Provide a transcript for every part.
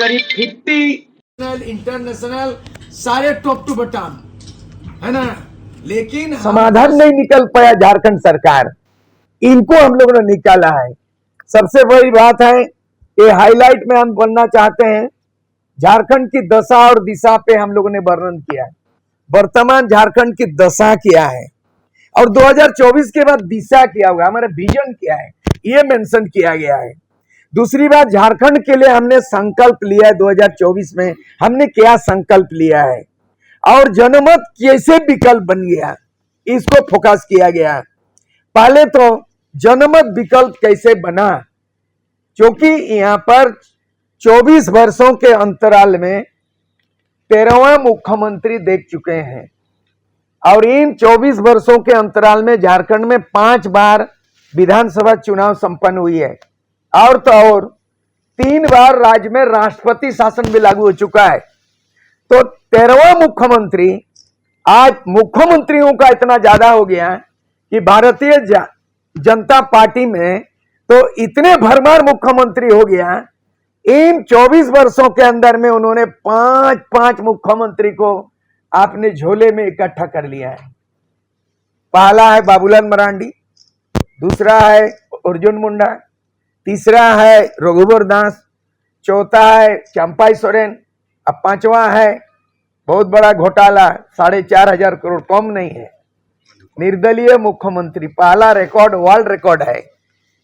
करीब 50 इंटरनेशनल सारे top two button है ना, लेकिन समाधान नहीं निकल पाया झारखंड सरकार, इनको हम लोगों ने निकाला है। सबसे बड़ी बात है, ये हाईलाइट में हम बनना चाहते हैं, झारखंड की दशा और दिशा पे हम लोगों ने वर्णन किया है। वर्तमान झारखंड की दशा क्या है और 2024 के बाद दिशा क्या होगा, हमारा विजन क्या है, ये मेंशन किया गया है। दूसरी बात, झारखंड के लिए हमने संकल्प लिया है। 2024 में हमने क्या संकल्प लिया है और जनमत कैसे विकल्प बन गया, इसको फोकस किया गया। पहले तो जनमत विकल्प कैसे बना, क्योंकि यहां पर 24 वर्षों के अंतराल में 13वां मुख्यमंत्री देख चुके हैं और इन 24 वर्षों के अंतराल में झारखंड में 5 बार विधानसभा चुनाव संपन्न हुई है और तो और 3 बार राज्य में राष्ट्रपति शासन भी लागू हो चुका है। तो 13वां मुख्यमंत्री, आज मुख्यमंत्रियों का इतना ज्यादा हो गया कि भारतीय जनता पार्टी में तो इतने भरमार मुख्यमंत्री हो गया, इन 24 वर्षों के अंदर में उन्होंने 5 मुख्यमंत्री को आपने झोले में इकट्ठा कर लिया है। पहला है बाबूलाल मरांडी, दूसरा है अर्जुन मुंडा, तीसरा है रघुवर दास, चौथा है चंपाई सोरेन, अब 5वां है बहुत बड़ा घोटाला 4,500 करोड़, कम नहीं है, निर्दलीय मुख्यमंत्री। पहला रिकॉर्ड वर्ल्ड रिकॉर्ड है,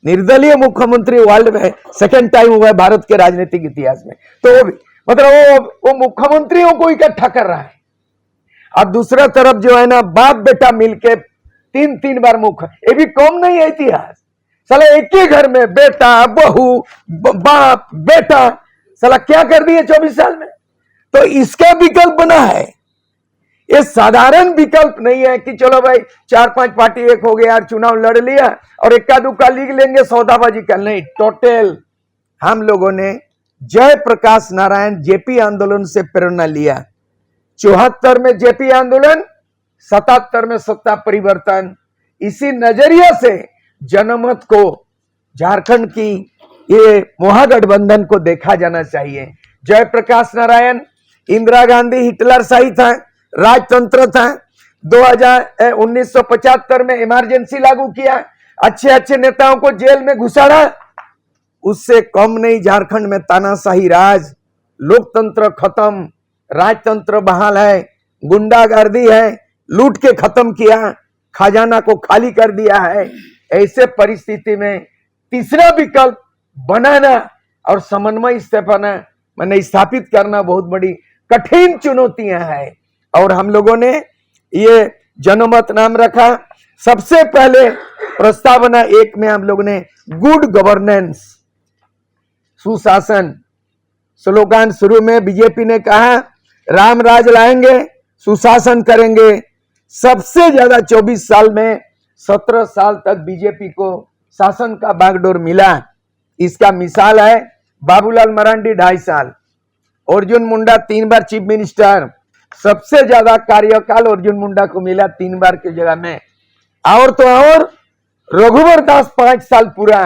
निर्दलीय मुख्यमंत्री वर्ल्ड में सेकंड टाइम हुआ है भारत के राजनीतिक इतिहास में। तो मतलब वो मुख्यमंत्रियों को इकट्ठा कर रहा है। अब दूसरा तरफ जो है ना, बाप बेटा मिलके 3 बार मुख्य, ये भी कम नहीं है इतिहास। साला एक ही घर में बेटा बहू बाप बेटा, साला क्या कर दिए 24 साल में। तो इसका विकल्प बना है, ये साधारण विकल्प नहीं है कि चलो भाई 4-5 पार्टी एक हो गया, चुनाव लड़ लिया और इक्का दुक्का लिख लेंगे सौदाबाजी का, नहीं। टोटल हम लोगों ने जयप्रकाश नारायण जेपी आंदोलन से प्रेरणा लिया। 74 में जेपी आंदोलन, 77 में सत्ता परिवर्तन, इसी नजरिया से जनमत को, झारखंड की ये महागठबंधन को देखा जाना चाहिए। जयप्रकाश नारायण, इंदिरा गांधी हिटलर शाही था, राजतंत्र था। 1975 में इमरजेंसी लागू किया, अच्छे नेताओं को जेल में घुसाड़ा, उससे कम नहीं। झारखंड में तानाशाही राज, लोकतंत्र खत्म, राजतंत्र बहाल है, गुंडागर्दी है, लूट के खत्म किया, खजाना को खाली कर दिया है। ऐसे परिस्थिति में तीसरा विकल्प बनाना और समन्वय स्थापित करना बहुत बड़ी कठिन चुनौतियां हैं और हम लोगों ने ये जनमत नाम रखा। सबसे पहले प्रस्तावना 1 में हम लोगों ने गुड गवर्नेंस, सुशासन, स्लोगन शुरू में बीजेपी ने कहा राम राज लाएंगे, सुशासन करेंगे। सबसे ज्यादा 24 साल में 17 साल तक बीजेपी को शासन का बागडोर मिला। इसका मिसाल है बाबूलाल मरांडी 2.5 साल, अर्जुन मुंडा 3 बार चीफ मिनिस्टर, सबसे ज्यादा कार्यकाल अर्जुन मुंडा को मिला 3 बार की जगह में। और तो और रघुवर दास 5 साल पूरा,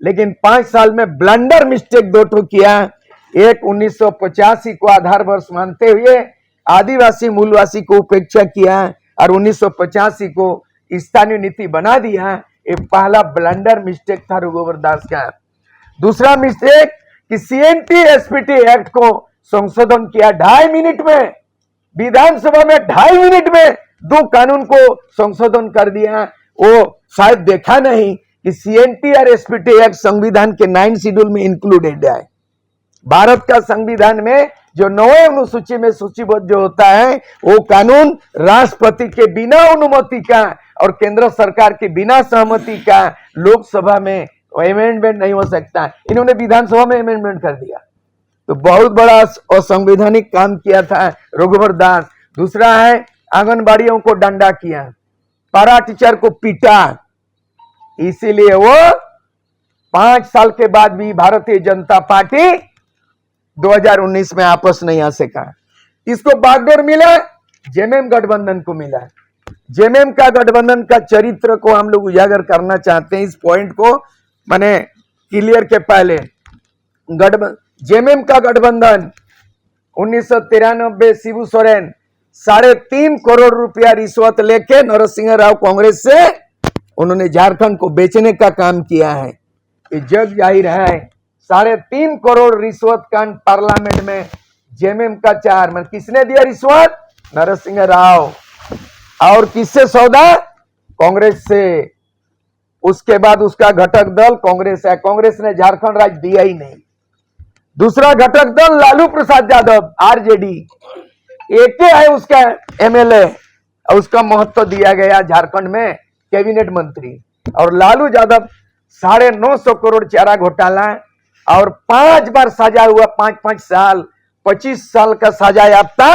लेकिन 5 साल में ब्लंडर मिस्टेक 2 ठो किया। एक 1985 को आधार वर्ष मानते हुए आदिवासी मूलवासी को उपेक्षा किया और 1985 को स्थानीय नीति बना दिया। ये पहला ब्लंडर मिस्टेक था रघुवर दास का। दूसरा मिस्टेक कि सीएनटी एसपीटी एक्ट को संशोधन किया 2.5 मिनट में, विधानसभा में 2.5 मिनट में 2 कानून को संशोधन कर दिया। वो शायद देखा नहीं कि सीएनटी और एसपीटी एक्ट संविधान के 9 शेड्यूल में इंक्लूडेड है। भारत का संविधान में जो 9वें अनुसूची में सूचीबद्ध जो होता है, वो कानून राष्ट्रपति के बिना अनुमति का और केंद्र सरकार के बिना सहमति का लोकसभा में अमेंडमेंट नहीं हो सकता। इन्होंने विधानसभा में अमेंडमेंट कर दिया, तो बहुत बड़ा असंवैधानिक काम किया था रघुवर दास। दूसरा है आंगनबाड़ियों को डंडा किया, पारा टीचर को पीटा, इसीलिए वो 5 साल के बाद भी भारतीय जनता पार्टी 2019 में आपस नहीं आ सका। इसको बागडोर मिला, जेएमएम गठबंधन को मिला। जेएमएम का गठबंधन का चरित्र को हम लोग उजागर करना चाहते हैं। इस पॉइंट को मैंने क्लियर के पहले जेएमएम का गठबंधन 1993 शिबू सोरेन 3.5 करोड़ रुपया रिश्वत लेके नरसिंह राव कांग्रेस से उन्होंने झारखंड को बेचने का काम किया है। ये जग जाहिर है। 3.5 करोड़ रिश्वत का पार्लियामेंट में जेएमएम का 4 मतलब किसने दिया रिश्वत? नरसिंह राव। और किससे सौदा? कांग्रेस से। उसके बाद उसका घटक दल कांग्रेस है। कांग्रेस ने झारखंड राज्य दिया ही नहीं। दूसरा घटक दल लालू प्रसाद यादव आरजेडी, एक है उसका एमएलए और उसका महत्व दिया गया झारखंड में कैबिनेट मंत्री। और लालू यादव 950 करोड़ चारा घोटाला और 5 बार सजा हुआ, 5-5 साल 25 साल का सजा याफ्ता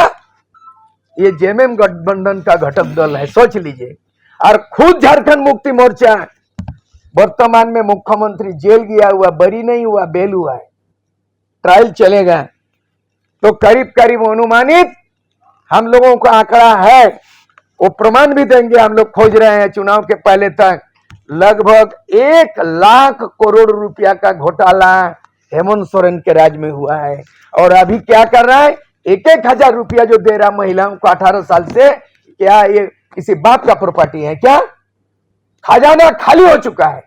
ये जेएमएम गठबंधन का घटक दल है। सोच लीजिए। और खुद झारखंड मुक्ति मोर्चा वर्तमान में मुख्यमंत्री जेल गया हुआ, बरी नहीं हुआ, बेल हुआ है, ट्रायल चलेगा। तो करीब करीब अनुमानित हम लोगों का आंकड़ा है, वो प्रमाण भी देंगे, हम लोग खोज रहे हैं चुनाव के पहले तक लगभग 1 लाख करोड़ रुपया का घोटाला हेमंत सोरेन के राज में हुआ है। और अभी क्या कर रहा है? 1-1 हजार रुपया जो दे रहा महिलाओं को 18 साल से, क्या ये किसी बाप का प्रॉपर्टी है क्या? खजाना खाली हो चुका है।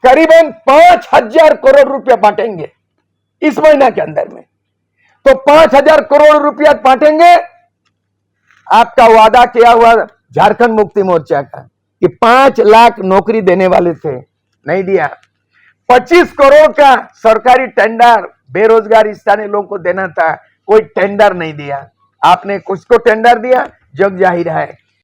करीबन 5,000 करोड़ रुपया बांटेंगे इस महीना के अंदर में। तो 5,000 करोड़ रुपया बांटेंगे। आपका वादा किया हुआ झारखंड मुक्ति मोर्चा का कि 5 लाख नौकरी देने वाले थे, नहीं दिया। 25 करोड़ का सरकारी टेंडर बेरोजगार स्थानीय लोगों को देना था, कोई टेंडर नहीं दिया। आपने कुछ को टेंडर दिया, जग जाहिर है।